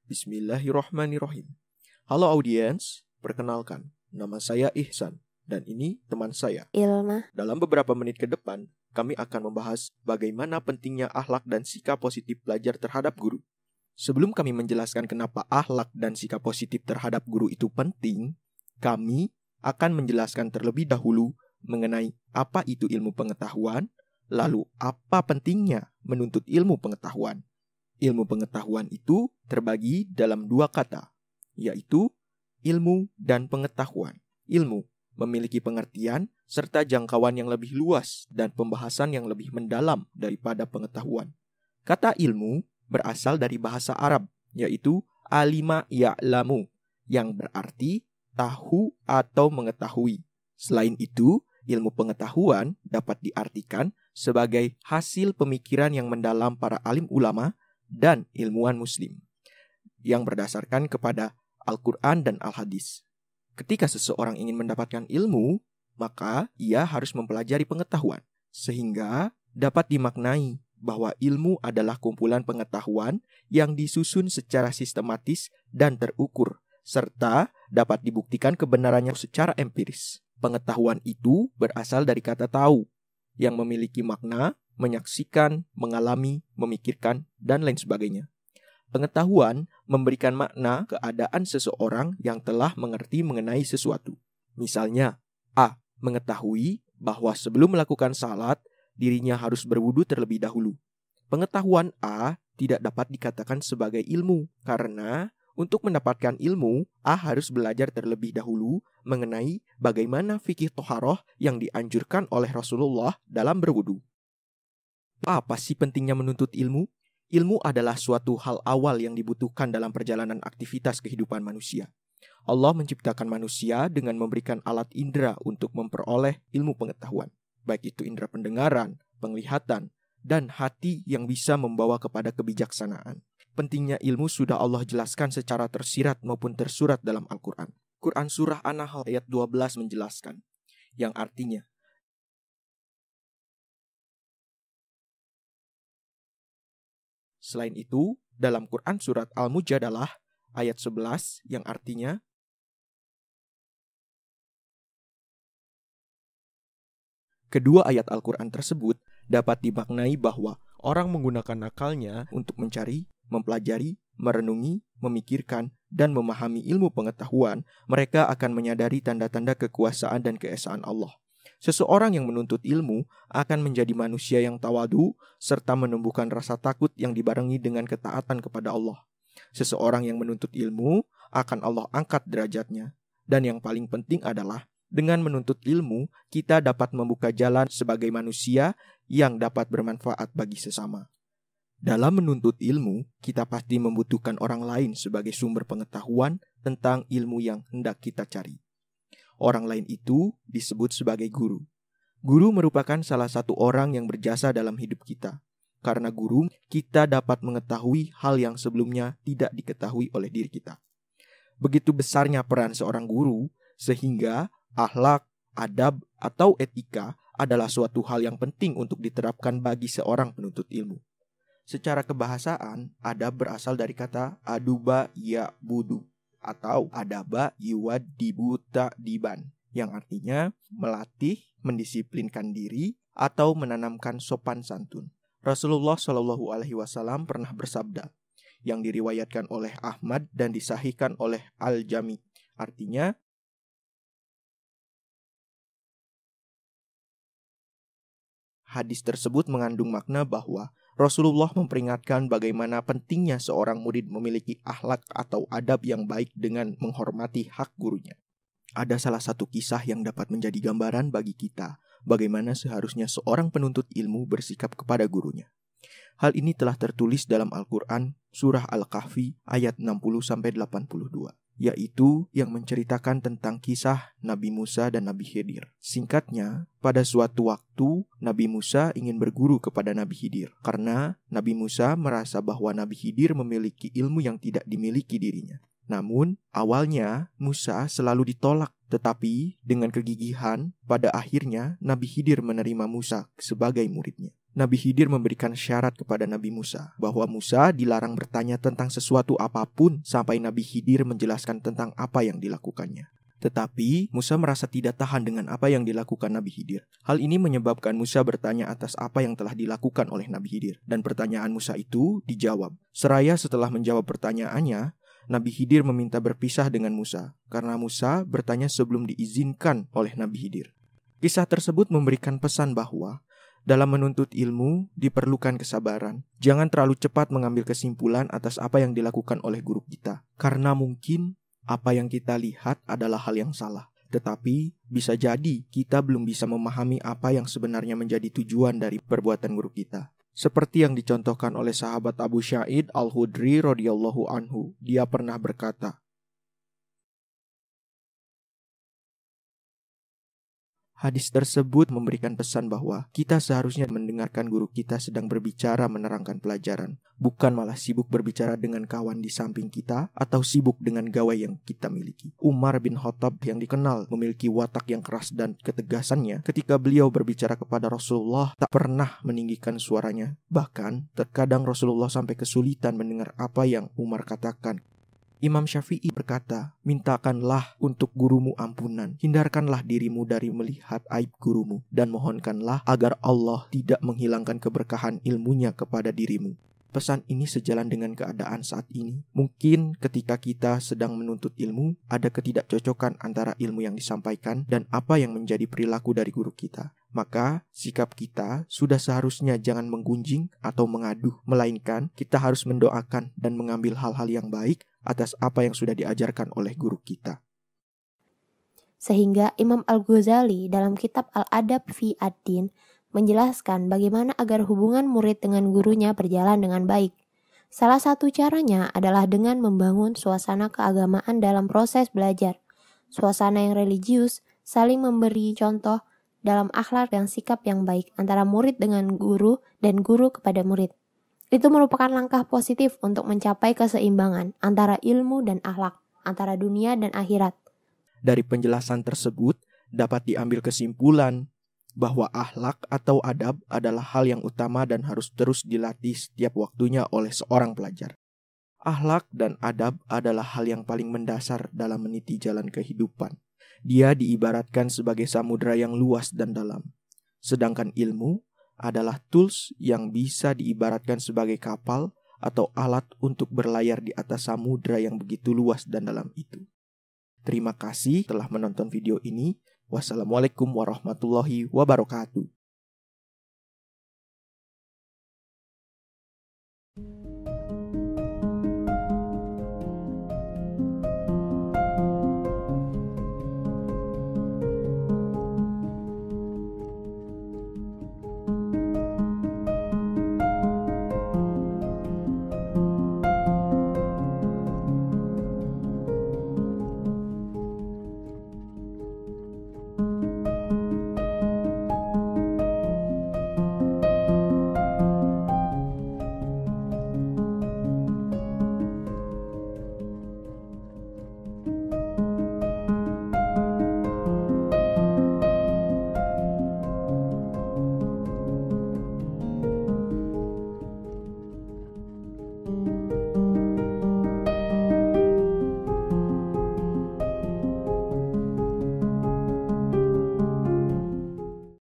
Bismillahirrahmanirrahim. Halo audiens, perkenalkan, nama saya Ihsan, dan ini teman saya, Ilma. Dalam beberapa menit ke depan, kami akan membahas bagaimana pentingnya akhlak dan sikap positif pelajar terhadap guru. Sebelum kami menjelaskan kenapa akhlak dan sikap positif terhadap guru itu penting, kami akan menjelaskan terlebih dahulu mengenai apa itu ilmu pengetahuan, lalu apa pentingnya menuntut ilmu pengetahuan. Ilmu pengetahuan itu terbagi dalam dua kata, yaitu ilmu dan pengetahuan. Ilmu memiliki pengertian serta jangkauan yang lebih luas dan pembahasan yang lebih mendalam daripada pengetahuan. Kata ilmu berasal dari bahasa Arab, yaitu alima ya'lamu, yang berarti tahu atau mengetahui. Selain itu, ilmu pengetahuan dapat diartikan sebagai hasil pemikiran yang mendalam para alim ulama dan ilmuwan muslim yang berdasarkan kepada Al-Quran dan Al-Hadis. Ketika seseorang ingin mendapatkan ilmu, maka ia harus mempelajari pengetahuan, sehingga dapat dimaknai bahwa ilmu adalah kumpulan pengetahuan yang disusun secara sistematis dan terukur, serta dapat dibuktikan kebenarannya secara empiris. Pengetahuan itu berasal dari kata tahu, yang memiliki makna menyaksikan, mengalami, memikirkan, dan lain sebagainya. Pengetahuan memberikan makna keadaan seseorang yang telah mengerti mengenai sesuatu. Misalnya, A. Mengetahui bahwa sebelum melakukan salat, dirinya harus berwudu terlebih dahulu. Pengetahuan A tidak dapat dikatakan sebagai ilmu, karena untuk mendapatkan ilmu, A harus belajar terlebih dahulu mengenai bagaimana fikih toharoh yang dianjurkan oleh Rasulullah dalam berwudu. Apa sih pentingnya menuntut ilmu? Ilmu adalah suatu hal awal yang dibutuhkan dalam perjalanan aktivitas kehidupan manusia. Allah menciptakan manusia dengan memberikan alat indera untuk memperoleh ilmu pengetahuan, baik itu indera pendengaran, penglihatan, dan hati yang bisa membawa kepada kebijaksanaan. Pentingnya ilmu sudah Allah jelaskan secara tersirat maupun tersurat dalam Al-Quran. Quran Surah An-Nahl ayat 12 menjelaskan, yang artinya, selain itu, dalam Quran Surat Al-Mujadalah ayat 11 yang artinya, kedua ayat Al-Quran tersebut dapat dimaknai bahwa orang menggunakan akalnya untuk mencari, mempelajari, merenungi, memikirkan, dan memahami ilmu pengetahuan, mereka akan menyadari tanda-tanda kekuasaan dan keesaan Allah. Seseorang yang menuntut ilmu akan menjadi manusia yang tawadu serta menumbuhkan rasa takut yang dibarengi dengan ketaatan kepada Allah. Seseorang yang menuntut ilmu akan Allah angkat derajatnya. Dan yang paling penting adalah dengan menuntut ilmu, kita dapat membuka jalan sebagai manusia yang dapat bermanfaat bagi sesama. Dalam menuntut ilmu, kita pasti membutuhkan orang lain sebagai sumber pengetahuan tentang ilmu yang hendak kita cari. Orang lain itu disebut sebagai guru. Guru merupakan salah satu orang yang berjasa dalam hidup kita. Karena guru, kita dapat mengetahui hal yang sebelumnya tidak diketahui oleh diri kita. Begitu besarnya peran seorang guru, sehingga akhlak, adab, atau etika adalah suatu hal yang penting untuk diterapkan bagi seorang penuntut ilmu. Secara kebahasaan, adab berasal dari kata aduba ya budu atau adaba yuwaddibu ta'diban, yang artinya melatih, mendisiplinkan diri, atau menanamkan sopan santun. Rasulullah Shallallahu Alaihi Wasallam pernah bersabda, yang diriwayatkan oleh Ahmad dan disahihkan oleh Al-Jami, artinya, hadis tersebut mengandung makna bahwa Rasulullah memperingatkan bagaimana pentingnya seorang murid memiliki akhlak atau adab yang baik dengan menghormati hak gurunya. Ada salah satu kisah yang dapat menjadi gambaran bagi kita bagaimana seharusnya seorang penuntut ilmu bersikap kepada gurunya. Hal ini telah tertulis dalam Al-Quran Surah Al-Kahfi ayat 60-82. Yaitu yang menceritakan tentang kisah Nabi Musa dan Nabi Khidir. Singkatnya, pada suatu waktu Nabi Musa ingin berguru kepada Nabi Khidir karena Nabi Musa merasa bahwa Nabi Khidir memiliki ilmu yang tidak dimiliki dirinya. Namun, awalnya Musa selalu ditolak, tetapi dengan kegigihan, pada akhirnya Nabi Khidir menerima Musa sebagai muridnya. Nabi Khidir memberikan syarat kepada Nabi Musa bahwa Musa dilarang bertanya tentang sesuatu apapun sampai Nabi Khidir menjelaskan tentang apa yang dilakukannya. Tetapi Musa merasa tidak tahan dengan apa yang dilakukan Nabi Khidir. Hal ini menyebabkan Musa bertanya atas apa yang telah dilakukan oleh Nabi Khidir. Dan pertanyaan Musa itu dijawab. Seraya setelah menjawab pertanyaannya, Nabi Khidir meminta berpisah dengan Musa karena Musa bertanya sebelum diizinkan oleh Nabi Khidir. Kisah tersebut memberikan pesan bahwa dalam menuntut ilmu diperlukan kesabaran. Jangan terlalu cepat mengambil kesimpulan atas apa yang dilakukan oleh guru kita. Karena mungkin apa yang kita lihat adalah hal yang salah. Tetapi bisa jadi kita belum bisa memahami apa yang sebenarnya menjadi tujuan dari perbuatan guru kita. Seperti yang dicontohkan oleh sahabat Abu Sa'id Al-Khudri radhiyallahu anhu. Dia pernah berkata, hadis tersebut memberikan pesan bahwa kita seharusnya mendengarkan guru kita sedang berbicara menerangkan pelajaran, bukan malah sibuk berbicara dengan kawan di samping kita atau sibuk dengan gawai yang kita miliki. Umar bin Khattab yang dikenal memiliki watak yang keras dan ketegasannya ketika beliau berbicara kepada Rasulullah tak pernah meninggikan suaranya. Bahkan terkadang Rasulullah sampai kesulitan mendengar apa yang Umar katakan. Imam Syafi'i berkata, mintakanlah untuk gurumu ampunan, hindarkanlah dirimu dari melihat aib gurumu, dan mohonkanlah agar Allah tidak menghilangkan keberkahan ilmunya kepada dirimu. Pesan ini sejalan dengan keadaan saat ini. Mungkin ketika kita sedang menuntut ilmu, ada ketidakcocokan antara ilmu yang disampaikan dan apa yang menjadi perilaku dari guru kita. Maka sikap kita sudah seharusnya jangan menggunjing atau mengaduh, melainkan kita harus mendoakan dan mengambil hal-hal yang baik atas apa yang sudah diajarkan oleh guru kita. Sehingga Imam Al-Ghazali dalam kitab Al-Adab fi Ad-Din menjelaskan bagaimana agar hubungan murid dengan gurunya berjalan dengan baik. Salah satu caranya adalah dengan membangun suasana keagamaan dalam proses belajar. Suasana yang religius, saling memberi contoh dalam akhlak dan sikap yang baik antara murid dengan guru dan guru kepada murid. Itu merupakan langkah positif untuk mencapai keseimbangan antara ilmu dan akhlak, antara dunia dan akhirat. Dari penjelasan tersebut dapat diambil kesimpulan bahwa akhlak atau adab adalah hal yang utama dan harus terus dilatih setiap waktunya oleh seorang pelajar. Akhlak dan adab adalah hal yang paling mendasar dalam meniti jalan kehidupan. Dia diibaratkan sebagai samudera yang luas dan dalam. Sedangkan ilmu adalah tools yang bisa diibaratkan sebagai kapal atau alat untuk berlayar di atas samudera yang begitu luas dan dalam itu. Terima kasih telah menonton video ini. Wassalamualaikum warahmatullahi wabarakatuh.